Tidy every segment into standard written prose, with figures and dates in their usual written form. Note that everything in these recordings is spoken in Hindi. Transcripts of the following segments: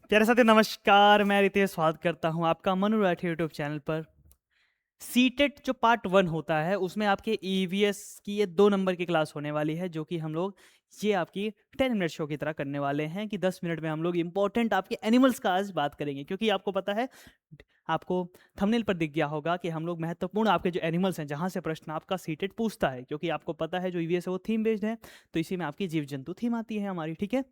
प्यारे साथी नमस्कार, मैं रितेश स्वागत करता हूँ आपका मनोरथ यूट्यूब चैनल पर। सीटेट जो पार्ट 1 होता है उसमें आपके ईवीएस की ये 2 नंबर की क्लास होने वाली है, जो कि हम लोग ये आपकी 10 मिनट शो की तरह करने वाले हैं कि 10 मिनट में हम लोग इंपॉर्टेंट आपके एनिमल्स का आज बात करेंगे। क्योंकि आपको पता है, आपको थंबनेल पर दिख गया होगा कि हम लोग महत्वपूर्ण आपके जो एनिमल्स हैं जहाँ से प्रश्न आपका सीटेट पूछता है। क्योंकि आपको पता है जो ईवीएस है वो थीम बेस्ड है, तो इसी में आपकी जीव जंतु थीम आती है हमारी, ठीक है।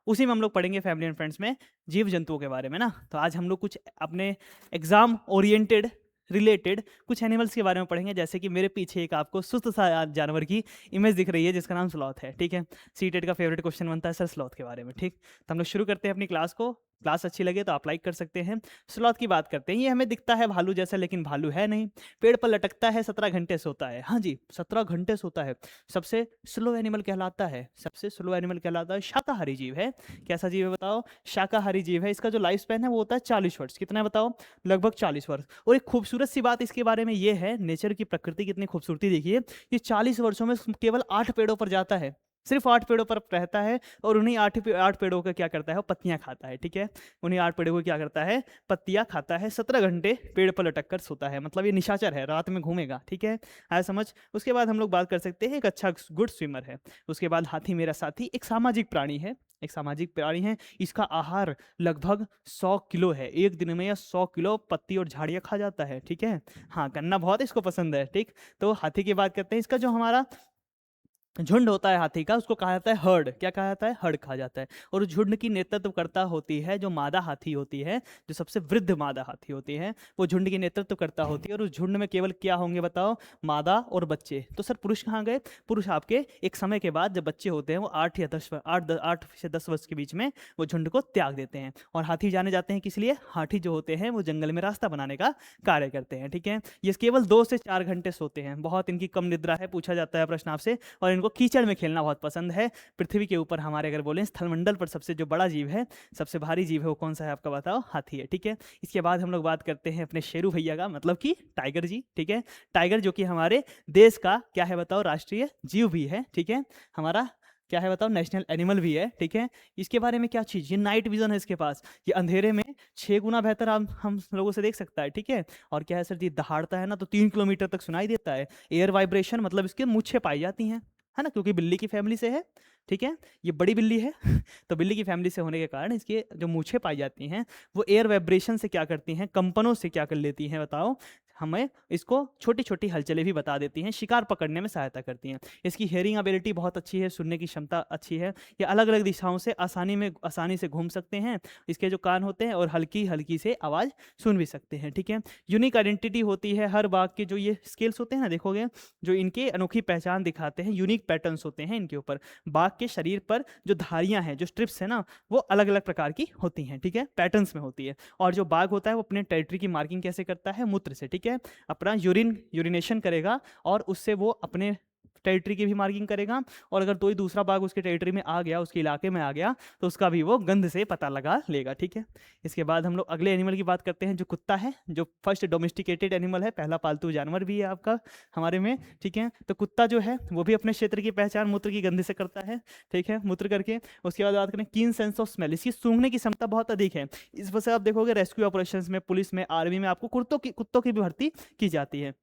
उसी में हम लोग पढ़ेंगे फैमिली एंड फ्रेंड्स में जीव जंतुओं के बारे में ना। तो आज हम लोग कुछ अपने एग्जाम ओरिएंटेड रिलेटेड कुछ एनिमल्स के बारे में पढ़ेंगे। जैसे कि मेरे पीछे एक आपको सुस्त सा जानवर की इमेज दिख रही है जिसका नाम स्लॉथ है, ठीक है। सीटेट का फेवरेट क्वेश्चन बनता है सर स्लॉथ के बारे में, ठीक। तो हम लोग शुरू करते हैं अपनी क्लास को। क्लास अच्छी लगे तो आप लाइक कर सकते हैं। स्लॉथ की बात करते हैं। ये हमें दिखता है भालू जैसा, लेकिन भालू है नहीं। पेड़ पर लटकता है, 17 घंटे सोता है। हाँ जी, 17 घंटे सोता है। सबसे स्लो एनिमल कहलाता है, सबसे स्लो एनिमल कहलाता है। शाकाहारी जीव है। कैसा जीव है बताओ? शाकाहारी जीव है। इसका जो लाइफ स्पैन है वो होता है 40 वर्ष। कितना है बताओ? लगभग 40 वर्ष। और एक खूबसूरत सी बात इसके बारे में ये है, नेचर की प्रकृति कितनी खूबसूरती देखिए। ये 40 वर्षों में केवल 8 पेड़ों पर जाता है, सिर्फ 8 पेड़ों पर रहता है। और उन्हीं 8 पेड़ों का क्या करता है? वो पत्तियां खाता है, ठीक है। उन्हीं 8 पेड़ों को क्या करता है? पत्तियां खाता है। 17 घंटे पेड़ पर लटक कर सोता है, मतलब ये निशाचर है, रात में घूमेगा, ठीक है। आया समझ? उसके बाद हम लोग बात कर सकते हैं, एक अच्छा गुड स्विमर है। उसके बाद हाथी मेरा साथी एक सामाजिक प्राणी है, एक सामाजिक प्राणी है। इसका आहार लगभग 100 किलो है। एक दिन में यह 100 किलो पत्ती और झाड़ियाँ खा जाता है, ठीक है। हाँ, गन्ना बहुत इसको पसंद है, ठीक। तो हाथी की बात करते हैं। इसका जो हमारा झुंड होता है हाथी का, उसको कहा जाता है हर्ड। क्या कहा जाता है? हर्ड कहा जाता है। और उस झुंड की नेतृत्व करता होती है जो मादा हाथी होती है, जो सबसे वृद्ध मादा हाथी होती है, वो झुंड की नेतृत्व करता होती है। और उस झुंड में केवल क्या होंगे बताओ? मादा और बच्चे। तो सर पुरुष कहाँ गए? पुरुष आपके एक समय के बाद जब बच्चे होते हैं वो 8 से 10 वर्ष के बीच में वो झुंड को त्याग देते हैं। और हाथी जाने जाते हैं किस लिए? हाथी जो होते हैं वो जंगल में रास्ता बनाने का कार्य करते हैं, ठीक है। ये केवल 2 से 4 घंटे सोते हैं, बहुत इनकी कम निद्रा है। पूछा जाता है प्रश्न आपसे। और इनको कीचड़ में खेलना बहुत पसंद है। पृथ्वी के ऊपर हमारे अगर बोलें स्थलमंडल पर सबसे जो बड़ा जीव है, सबसे भारी जीव है, वो कौन सा है आपका बताओ? हाथी है, ठीक है। इसके बाद हम लोग बात करते हैं अपने शेरू भैया का, मतलब कि टाइगर जी, ठीक है। टाइगर जो कि हमारे देश का क्या है बताओ? राष्ट्रीय जीव भी है, ठीक है। हमारा क्या है बताओ? नेशनल एनिमल भी है, ठीक है। इसके बारे में क्या चीज़? ये नाइट विजन है इसके पास। ये अंधेरे में 6 गुना बेहतर हम लोगों से देख सकता है, ठीक है। और क्या है सर जी? दहाड़ता है ना तो 3 किलोमीटर तक सुनाई देता है। एयर वाइब्रेशन, मतलब इसके मूछें पाई जाती हैं, है ना, क्योंकि बिल्ली की फैमिली से है, ठीक है। ये बड़ी बिल्ली है तो बिल्ली की फैमिली से होने के कारण इसके जो मूछें पाई जाती हैं वो एयर वाइब्रेशन से क्या करती हैं? कंपनों से क्या कर लेती हैं बताओ? हमें इसको छोटी छोटी हलचलें भी बता देती हैं, शिकार पकड़ने में सहायता करती हैं। इसकी हेयरिंग एबिलिटी बहुत अच्छी है, सुनने की क्षमता अच्छी है। ये अलग अलग दिशाओं से आसानी से घूम सकते हैं। इसके जो कान होते हैं और हल्की हल्की से आवाज़ सुन भी सकते हैं, ठीक है। यूनिक आइडेंटिटी होती है हर बाघ के। जो ये स्केल्स होते हैं ना, देखोगे, जो इनके अनोखी पहचान दिखाते हैं, यूनिक पैटर्न्स होते हैं इनके ऊपर। बाघ के शरीर पर जो धारियां हैं, जो स्ट्रिप्स है ना, वो अलग अलग प्रकार की होती हैं, ठीक है, पैटर्न्स में होती है। और जो बाघ होता है वो अपने टेरिटरी की मार्किंग कैसे करता है? मूत्र से, ठीक है। अपना यूरिनेशन करेगा और उससे वो अपने टेरिटरी की भी मार्किंग करेगा। और अगर कोई दूसरा बाघ उसके टेरिटरी में आ गया, उसके इलाके में आ गया, तो उसका भी वो गंध से पता लगा लेगा, ठीक है। इसके बाद हम लोग अगले एनिमल की बात करते हैं, जो कुत्ता है, जो फर्स्ट डोमेस्टिकेटेड एनिमल है, पहला पालतू जानवर भी है आपका हमारे में, ठीक है। तो कुत्ता जो है वो भी अपने क्षेत्र की पहचान मूत्र की गंध से करता है, ठीक है, मूत्र करके। उसके बाद बात करें कीन सेंस ऑफ स्मेल, इसकी सूंघने की क्षमता बहुत अधिक है। इस वजह से आप देखोगे रेस्क्यू ऑपरेशंस में, पुलिस में, आर्मी में आपको कुत्तों की भी भर्ती की जाती है।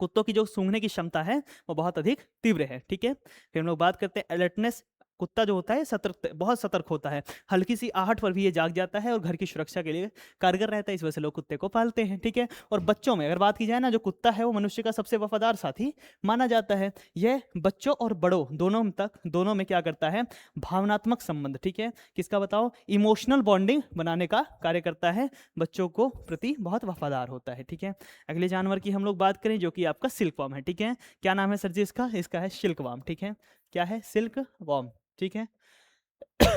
कुत्तों की जो सूंघने की क्षमता है वो बहुत अधिक तीव्र है, ठीक है। फिर हम लोग बात करते हैं अलर्टनेस। कुत्ता जो होता है सतर्क, बहुत सतर्क होता है। हल्की सी आहट पर भी ये जाग जाता है और घर की सुरक्षा के लिए कारगर रहता है। इस वजह से लोग कुत्ते को पालते हैं, ठीक है। और बच्चों में अगर बात की जाए ना, जो कुत्ता है वो मनुष्य का सबसे वफादार साथी माना जाता है। यह बच्चों और बड़ों दोनों में क्या करता है? भावनात्मक संबंध, ठीक है, किसका बताओ? इमोशनल बॉन्डिंग बनाने का कार्य करता है। बच्चों को प्रति बहुत वफादार होता है, ठीक है। अगले जानवर की हम लोग बात करें, जो कि आपका सिल्क वॉर्म है, ठीक है। क्या नाम है सर जी इसका? इसका है सिल्क वॉर्म, ठीक है। क्या है? सिल्क वॉर्म, ठीक है।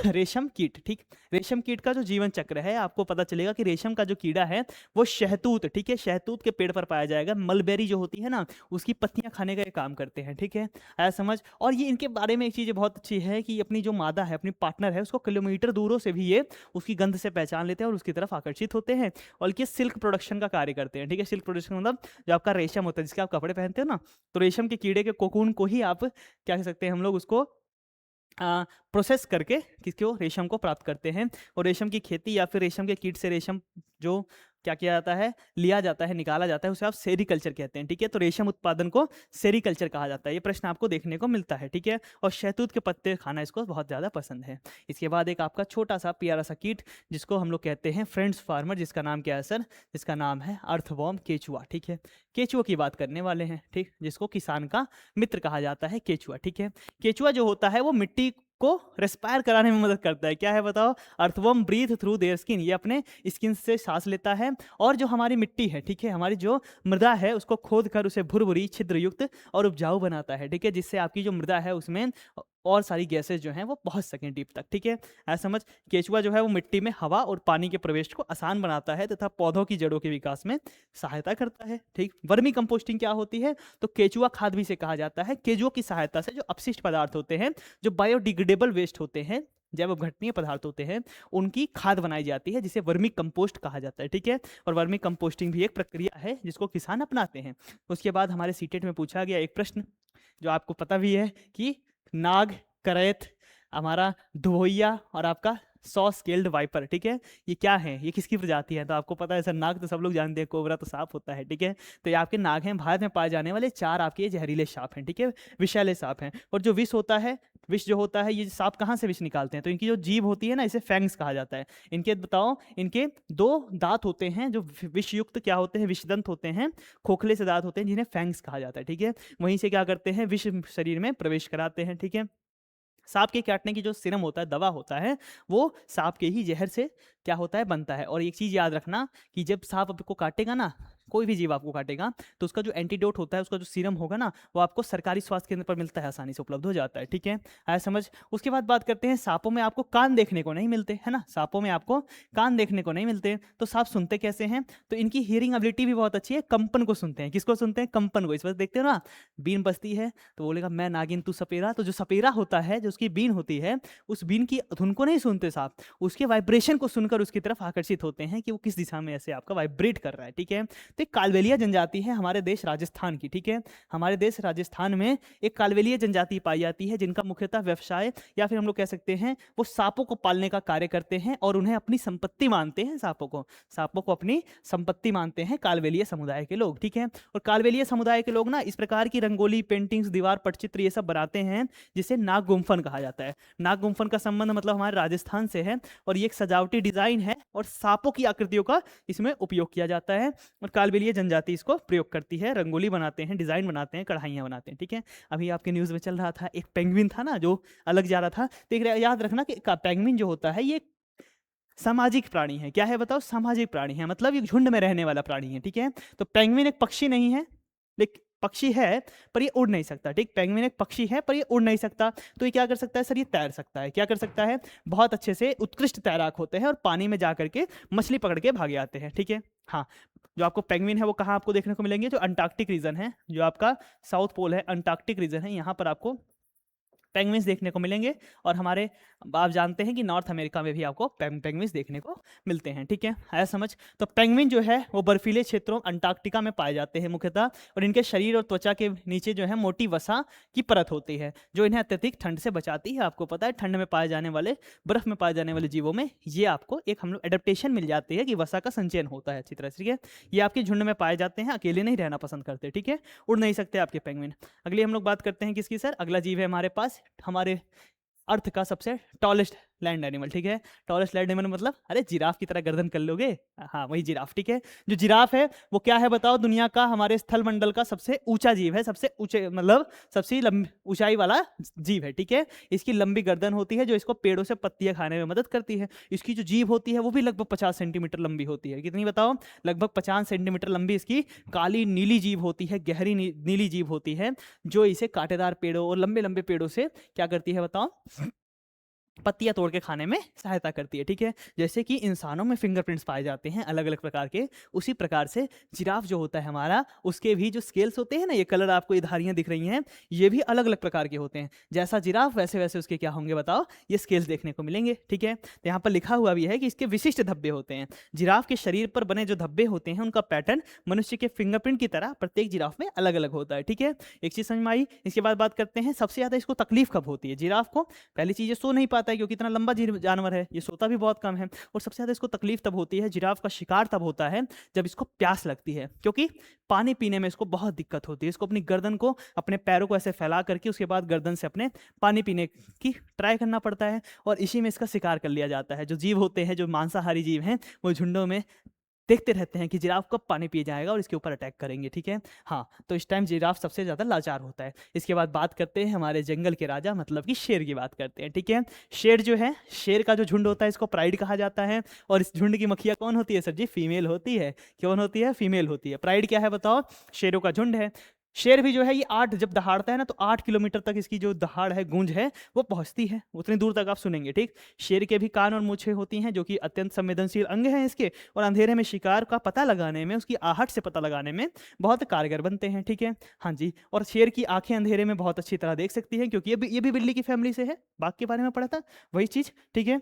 रेशम कीट, ठीक। रेशम कीट का जो जीवन चक्र है, आपको पता चलेगा कि रेशम का जो कीड़ा है वो शहतूत, ठीक है, शहतूत के पेड़ पर पाया जाएगा। मलबेरी जो होती है ना, उसकी पत्तियां खाने का ये काम करते हैं, ठीक है। आया समझ? और ये इनके बारे में एक चीज़ बहुत अच्छी है कि अपनी जो मादा है, अपनी पार्टनर है, उसको किलोमीटर दूरों से भी ये उसकी गंध से पहचान लेते हैं और उसकी तरफ आकर्षित होते हैं। और ये सिल्क प्रोडक्शन का कार्य करते हैं, ठीक है। सिल्क प्रोडक्शन मतलब जो आपका रेशम होता है, जिसके आप कपड़े पहनते हो ना, तो रेशम के कीड़े के कोकून को ही आप क्या कह सकते हैं हम लोग उसको प्रोसेस करके किसको, रेशम को प्राप्त करते हैं। और रेशम की खेती या फिर रेशम के कीट से रेशम जो क्या किया जाता है, लिया जाता है, निकाला जाता है, उसे आप सेरीकल्चर कहते हैं। ठीक है, तो रेशम उत्पादन को सेरीकल्चर कहा जाता है। ये प्रश्न आपको देखने को मिलता है। ठीक है, और शहतूत के पत्ते खाना इसको बहुत ज़्यादा पसंद है। इसके बाद एक आपका छोटा सा प्यारा सा कीट जिसको हम लोग कहते हैं फ्रेंड्स फार्मर, जिसका नाम क्या है सर, जिसका नाम है अर्थवॉर्म, केचुआ। ठीक है, केचुआ की बात करने वाले हैं। ठीक, जिसको किसान का मित्र कहा जाता है, केचुआ। ठीक है, केचुआ जो होता है वो मिट्टी को रेस्पायर कराने में मदद करता है। क्या है बताओ, earthworm breathe through their skin, ये अपने स्किन से सांस लेता है और जो हमारी मिट्टी है, ठीक है, हमारी जो मृदा है उसको खोद कर उसे भुरभुरी छिद्रयुक्त और उपजाऊ बनाता है। ठीक है, जिससे आपकी जो मृदा है उसमें और सारी गैसेज जो हैं वो पहुंच सकें डीप तक। ठीक है, ऐसा समझ। केचुआ जो है वो मिट्टी में हवा और पानी के प्रवेश को आसान बनाता है तथा पौधों की जड़ों के विकास में सहायता करता है। ठीक, वर्मी कंपोस्टिंग क्या होती है, तो केचुआ खाद भी इसे कहा जाता है। केचुओं की सहायता से जो अपशिष्ट पदार्थ होते हैं, जो बायोडिग्रेडेबल वेस्ट होते हैं, जैव अपघटनीय पदार्थ होते हैं, उनकी खाद बनाई जाती है, जिसे वर्मी कंपोस्ट कहा जाता है। ठीक है, और वर्मी कंपोस्टिंग भी एक प्रक्रिया है जिसको किसान अपनाते हैं। उसके बाद हमारे सीटेट में पूछा गया एक प्रश्न जो आपको पता भी है कि नाग, करैत, हमारा धुवैया और आपका सॉ स्केल्ड वाइपर। ठीक है, ये क्या है, ये किसकी प्रजाति है, तो आपको पता है सर, नाग तो सब लोग जानते हैं, कोबरा तो सांप होता है। ठीक है, तो ये आपके नाग हैं, भारत में पाए जाने वाले 4 आपके जहरीले सांप हैं। ठीक है, विषैले सांप हैं। और जो विष होता है, विष जो होता है, ये सांप कहाँ से विष निकालते हैं, तो इनकी जो जीभ होती है ना, इसे फैंग्स कहा जाता है। इनके बताओ, इनके 2 दांत होते हैं जो विषयुक्त क्या होते हैं, विषदंत होते हैं, खोखले से दांत होते हैं, जिन्हें फैंग्स कहा जाता है। ठीक है, वहीं से क्या करते हैं, विष शरीर में प्रवेश कराते हैं। ठीक है, सांप के काटने की जो सीरम होता है, दवा होता है, वो सांप के ही जहर से क्या होता है, बनता है। और एक चीज़ याद रखना कि जब सांप आपको काटेगा ना, कोई भी जीव आपको काटेगा, तो उसका जो एंटीडोट होता है, उसका जो सीरम होगा ना, वो आपको सरकारी स्वास्थ्य केंद्र पर मिलता है, आसानी से उपलब्ध हो जाता है। ठीक है, आया समझ। उसके बाद बात करते हैं, सांपों में आपको कान देखने को नहीं मिलते, है ना, सांपों में आपको कान देखने को नहीं मिलते, तो सांप सुनते कैसे हैं, तो इनकी हियरिंग एबिलिटी भी बहुत अच्छी है, कंपन को सुनते हैं। किसको सुनते हैं, कंपन को। इस वजह देखते हो ना, बीन बजती है तो बोलेगा मैं नागिन तू सपेरा, तो जो सपेरा होता है, जो उसकी बीन होती है, उस बीन की धुन को नहीं सुनते सांप, उसके वाइब्रेशन को सुनकर उसकी तरफ आकर्षित होते हैं कि वो किस दिशा में ऐसे आपका वाइब्रेट कर रहा है। ठीक है, तो एक कालबेलिया जनजाति है हमारे देश राजस्थान की। ठीक है, हमारे देश राजस्थान में एक कालबेलिया जनजाति पाई जाती है, जिनका मुख्यतः व्यवसाय या फिर हम लोग कह सकते हैं वो सांपों को पालने का कार्य करते हैं और उन्हें अपनी संपत्ति मानते हैं। सांपों को अपनी संपत्ति मानते हैं कालबेलिया समुदाय के लोग। ठीक है, और कालबेलिया समुदाय के लोग ना इस प्रकार की रंगोली, पेंटिंग्स, दीवार पटचित्र ये सब बनाते हैं, जिसे नाग गुम्फन कहा जाता है। नाग गुम्फन का संबंध मतलब हमारे राजस्थान से है, और ये एक सजावटी डिजाइन है और सांपों की आकृतियों का इसमें उपयोग किया जाता है। और कालबेलिया जनजाति इसको प्रयोग करती है, रंगोली बनाते हैं, डिजाइन बनाते हैं, कढ़ाइयाँ बनाते हैं। ठीक है, अभी आपके न्यूज में चल रहा था एक पेंगुइन था ना जो अलग जा रहा था, तो याद रखना कि पेंगुइन जो होता है ये सामाजिक प्राणी है। क्या है बताओ, सामाजिक प्राणी है, मतलब ये झुंड में रहने वाला प्राणी है। ठीक है, तो पेंगुइन एक पक्षी नहीं है, लेकिन पक्षी है पर ये उड़ नहीं सकता। ठीक, पेंगुइन एक पक्षी है पर ये उड़ नहीं सकता, तो ये क्या कर सकता है सर, ये तैर सकता है। क्या कर सकता है, बहुत अच्छे से उत्कृष्ट तैराक होते हैं और पानी में जा करके मछली पकड़ के भागे आते हैं। ठीक है, हाँ, जो आपको पेंगुइन है वो कहाँ आपको देखने को मिलेंगे, जो अंटार्कटिक रीजन है, जो आपका साउथ पोल है, अंटार्कटिक रीजन है, यहाँ पर आपको पेंगुइन्स देखने को मिलेंगे। और हमारे आप जानते हैं कि नॉर्थ अमेरिका में भी आपको पेंगुइन्स देखने को मिलते हैं। ठीक है, आया समझ। तो पेंगुइन जो है वो बर्फीले क्षेत्रों अंटार्कटिका में पाए जाते हैं मुख्यतः, और इनके शरीर और त्वचा के नीचे जो है मोटी वसा की परत होती है, जो इन्हें अत्यधिक ठंड से बचाती है। आपको पता है ठंड में पाए जाने वाले, बर्फ में पाए जाने वाले जीवों में ये आपको एक हम लोग एडेप्टेशन मिल जाती है कि वसा का संचयन होता है अच्छी तरह से। ठीक है, ये आपके झुंड में पाए जाते हैं, अकेले नहीं रहना पसंद करते। ठीक है, उड़ नहीं सकते आपके पेंगुइन। अगली हम लोग बात करते हैं किसकी सर, अगला जीव है हमारे पास हमारे अर्थ का सबसे टॉलेस्ट लैंड एनिमल। ठीक है, टॉलेस्ट लैंड एनिमल मतलब अरे जिराफ की तरह गर्दन कर लोगे, हाँ वही जिराफ। ठीक है, जो जिराफ है वो क्या है बताओ, दुनिया का हमारे स्थल मंडल का सबसे ऊंचा जीव है, सबसे ऊंचे मतलब सबसे ऊंचाई वाला जीव है। ठीक है, इसकी लंबी गर्दन होती है जो इसको पेड़ों से पत्तियां खाने में मदद करती है। इसकी जो जीभ होती है वो भी लगभग 50 सेंटीमीटर लंबी होती है। कितनी बताओ, लगभग 50 सेंटीमीटर लंबी इसकी काली नीली जीभ होती है, गहरी नीली जीभ होती है, जो इसे कांटेदार पेड़ों और लंबे लंबे पेड़ों से क्या करती है बताओ, पत्तियाँ तोड़ के खाने में सहायता करती है, ठीक है। जैसे कि इंसानों में फिंगरप्रिंट्स पाए जाते हैं अलग अलग प्रकार के, उसी प्रकार से जिराफ जो होता है हमारा, उसके भी जो स्केल्स होते हैं ना, ये कलर आपको ये धारियाँ दिख रही हैं, ये भी अलग अलग प्रकार के होते हैं। जैसा जिराफ वैसे वैसे उसके क्या होंगे बताओ, ये स्केल्स देखने को मिलेंगे, ठीक है। तो यहाँ पर लिखा हुआ भी है कि इसके विशिष्ट धब्बे होते हैं। जिराफ के शरीर पर बने जो धब्बे होते हैं उनका पैटर्न मनुष्य के फिंगरप्रिंट की तरह प्रत्येक जिराफ में अलग अलग होता है, ठीक है। एक चीज़ समझ में आई। इसके बाद बात करते हैं सबसे ज़्यादा इसको तकलीफ कब होती है जिराफ को। पहली चीज़, ये सो नहीं पाता है क्योंकि इतना लंबा जानवर है, ये सोता भी बहुत कम है। और सबसे ज़्यादा इसको तकलीफ तब होती है, जिराफ का शिकार तब होता है जब इसको प्यास लगती है, क्योंकि पानी पीने में इसको बहुत दिक्कत होती है। इसको अपनी गर्दन को, अपने पैरों को ऐसे फैला करके उसके बाद गर्दन से अपने पानी पीने की ट्राई करना पड़ता है, और इसी में इसका शिकार कर लिया जाता है। जो जीव होते हैं, जो मांसाहारी जीव हैं, वो झुंडों में देखते रहते हैं कि जिराफ कब पानी पी जाएगा और इसके ऊपर अटैक करेंगे, ठीक है। हाँ, तो इस टाइम जिराफ सबसे ज़्यादा लाचार होता है। इसके बाद बात करते हैं हमारे जंगल के राजा मतलब कि शेर की बात करते हैं, ठीक है। शेर जो है, शेर का जो झुंड होता है इसको प्राइड कहा जाता है, और इस झुंड की मखिया कौन होती है सर जी? फीमेल होती है। कौन होती है? फीमेल होती है। प्राइड क्या है बताओ? शेरों का झुंड है। शेर भी जो है ये 8 जब दहाड़ता है ना, तो 8 किलोमीटर तक इसकी जो दहाड़ है, गूंज है, वो पहुंचती है, उतनी दूर तक आप सुनेंगे, ठीक। शेर के भी कान और मूछें होती हैं जो कि अत्यंत संवेदनशील अंग हैं इसके, और अंधेरे में शिकार का पता लगाने में, उसकी आहट से पता लगाने में बहुत कारगर बनते हैं, ठीक है। हाँ जी, और शेर की आंखें अंधेरे में बहुत अच्छी तरह देख सकती हैं, क्योंकि ये भी बिल्ली की फैमिली से है। बाघ के बारे में पढ़ा था, वही चीज़, ठीक है।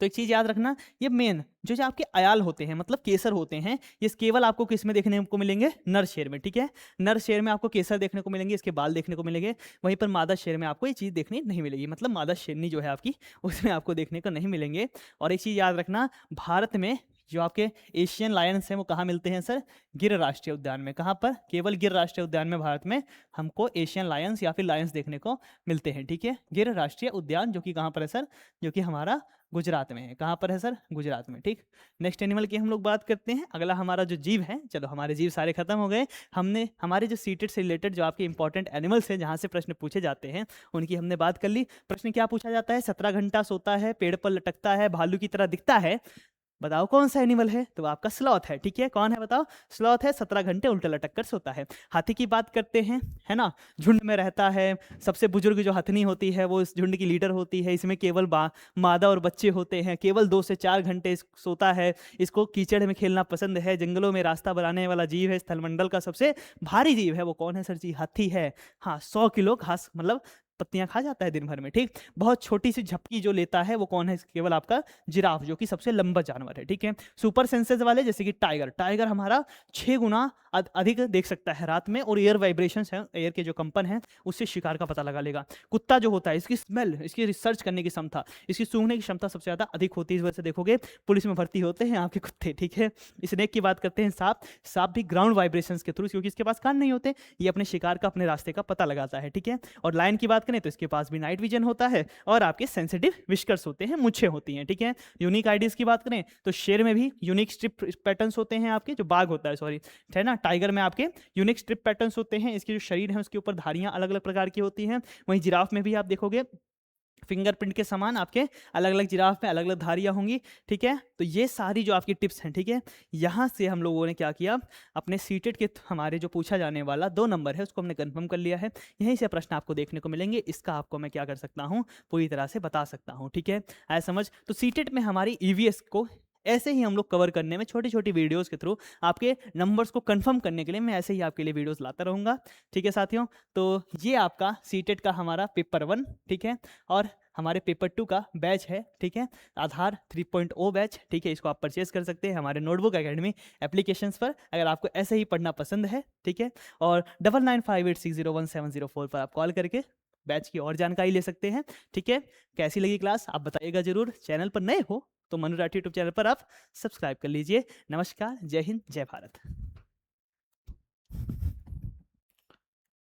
तो एक चीज़ याद रखना, ये मेन जो आपके अयाल होते हैं मतलब केसर होते हैं, ये केवल आपको किस में देखने को मिलेंगे? नर शेर में, ठीक है। नर शेर में आपको केसर देखने को मिलेंगे, इसके बाल देखने को मिलेंगे। वहीं पर मादा शेर में आपको ये चीज़ देखने नहीं मिलेगी, मतलब मादा शेरनी जो है आपकी, उसमें आपको देखने को नहीं मिलेंगे। और एक चीज़ याद रखना, भारत में जो आपके एशियन लायंस हैं वो कहाँ मिलते हैं सर? गिर राष्ट्रीय उद्यान में। कहाँ पर? केवल गिर राष्ट्रीय उद्यान में भारत में हमको एशियन लायंस या फिर लायंस देखने को मिलते हैं, ठीक है। गिर राष्ट्रीय उद्यान जो कि कहाँ पर है सर? जो कि हमारा गुजरात में है। कहाँ पर है सर? गुजरात में, ठीक। नेक्स्ट एनिमल की हम लोग बात करते हैं। अगला हमारा जो जीव है, चलो हमारे जीव सारे खत्म हो गए। हमने हमारे जो सीटेड से रिलेटेड जो आपके इंपॉर्टेंट एनिमल्स हैं, जहाँ से प्रश्न पूछे जाते हैं, उनकी हमने बात कर ली। प्रश्न क्या पूछा जाता है? 17 घंटा सोता है, पेड़ पर लटकता है, भालू की तरह दिखता है, बताओ कौन सा एनिमल है? तो आपका स्लॉथ है, ठीक है। कौन है बताओ? स्लॉथ है, 17 घंटे उल्टा लटक कर सोता है। हाथी की बात करते हैं, है ना, झुंड में रहता है। सबसे बुजुर्ग जो हथनी होती है वो इस झुंड की लीडर होती है। इसमें केवल मादा और बच्चे होते हैं। केवल 2 से 4 घंटे सोता है। इसको कीचड़ में खेलना पसंद है। जंगलों में रास्ता बनाने वाला जीव है। स्थलमंडल का सबसे भारी जीव है, वो कौन है सर जी? हाथी है। हाँ, 100 किलो घास मतलब पत्तियां खा जाता है दिन भर में, ठीक। बहुत छोटी सी झपकी जो लेता है वो कौन है? केवल आपका जिराफ, जो कि सबसे लंबा जानवर है, ठीक है। सुपर सेंसेस वाले जैसे कि टाइगर, टाइगर हमारा 6 गुना अधिक देख सकता है रात में, और एयर वाइब्रेशंस है, एयर के जो कंपन है, उससे शिकार का पता लगा लेगा। कुत्ता जो होता है, इसकी स्मेल, इसकी रिसर्च करने की क्षमता, इसकी सूंघने की क्षमता सबसे ज्यादा अधिक होती है। इस वजह से देखोगे पुलिस में भर्ती होते हैं आपके कुत्ते, ठीक है। स्नेक की बात करते हैं, सांप, सांप भी ग्राउंड वाइब्रेशंस के थ्रू, क्योंकि इसके पास कान नहीं होते, ये अपने शिकार का, अपने रास्ते का पता लगाता है, ठीक है। और लायन की बात करें तो इसके पास भी नाइट विजन होता है, और आपके सेंसिटिव विस्कर्स होते हैं, मुच्छें होती हैं, ठीक है। यूनिक आईडीज की बात करें तो शेर में भी यूनिक स्ट्रिप पैटर्न्स होते हैं आपके, जो बाघ होता है सॉरी, है ना। टाइगर में आपके यूनिक स्ट्रिप पैटर्न्स होते हैं। इसके जो शरीर है उसके ऊपर धारियां अलग अलग प्रकार की होती हैं। वहीं जिराफ में भी आप देखोगे फिंगरप्रिंट के समान आपके अलग अलग जिराफ में अलग अलग धारियां होंगी, ठीक है। तो ये सारी जो आपकी टिप्स हैं, ठीक है, यहाँ से हम लोगों ने क्या किया, अपने सीटेड के हमारे जो पूछा जाने वाला 2 नंबर है उसको हमने कंफर्म कर लिया है। यहीं से प्रश्न आपको देखने को मिलेंगे, इसका आपको मैं क्या कर सकता हूँ, पूरी तरह से बता सकता हूँ, ठीक है। आया समझ? तो सीटेड में हमारी ईवीएस को ऐसे ही हम लोग कवर करने में छोटी छोटी वीडियोस के थ्रू आपके नंबर्स को कंफर्म करने के लिए मैं ऐसे ही आपके लिए वीडियोस लाता रहूँगा, ठीक है साथियों। तो ये आपका सीटेड का हमारा पेपर 1, ठीक है, और हमारे पेपर 2 का बैच है, ठीक है, आधार 3.0 बैच, ठीक है। इसको आप परचेज कर सकते हैं हमारे नोटबुक एकेडमी एप्लीकेशंस पर, अगर आपको ऐसे ही पढ़ना पसंद है, ठीक है। और 9958601704 पर आप कॉल करके बैच की और जानकारी ले सकते हैं, ठीक है। कैसी लगी क्लास आप बताइएगा जरूर। चैनल पर नए हो तो मनु राठी यूट्यूब चैनल पर आप सब्सक्राइब कर लीजिए। नमस्कार, जय हिंद, जय भारत।